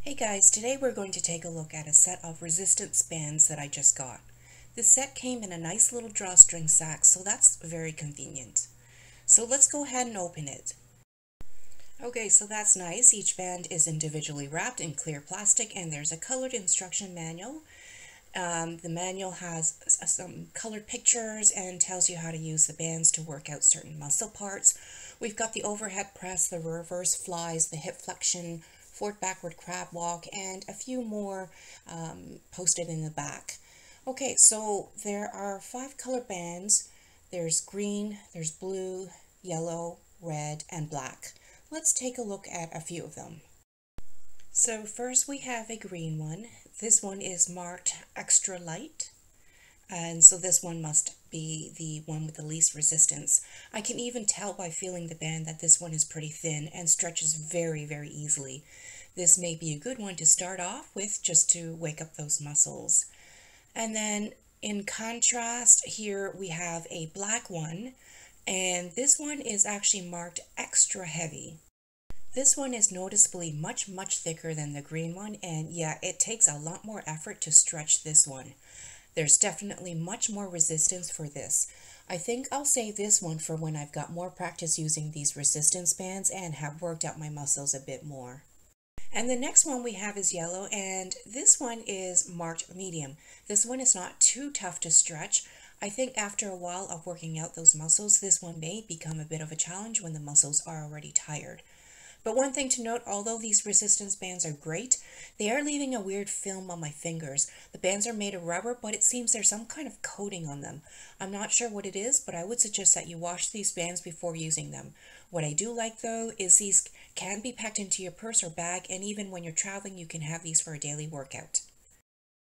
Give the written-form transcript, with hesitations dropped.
Hey guys, today we're going to take a look at a set of resistance bands that I just got. This set came in a nice little drawstring sack, so that's very convenient. So let's go ahead and open it. Okay, so that's nice. Each band is individually wrapped in clear plastic and there's a colored instruction manual. The manual has some colored pictures and tells you how to use the bands to work out certain muscle parts. We've got the overhead press, the reverse flies, the hip flexion, forward backward crab walk, and a few more posted in the back. Okay, so there are 5 color bands. There's green, there's blue, yellow, red, and black. Let's take a look at a few of them. So first we have a green one. This one is marked extra light, and so this one must be the one with the least resistance. I can even tell by feeling the band that this one is pretty thin and stretches very easily. This may be a good one to start off with just to wake up those muscles. And then in contrast, here we have a black one, and this one is actually marked extra heavy. This one is noticeably much thicker than the green one, and yeah, it takes a lot more effort to stretch this one. There's definitely much more resistance for this. I think I'll save this one for when I've got more practice using these resistance bands and have worked out my muscles a bit more. And the next one we have is yellow, and this one is marked medium. This one is not too tough to stretch. I think after a while of working out those muscles, this one may become a bit of a challenge when the muscles are already tired. But one thing to note, although these resistance bands are great, they are leaving a weird film on my fingers. The bands are made of rubber, but it seems there's some kind of coating on them. I'm not sure what it is, but I would suggest that you wash these bands before using them. What I do like though is these can be packed into your purse or bag, and even when you're traveling you can have these for a daily workout.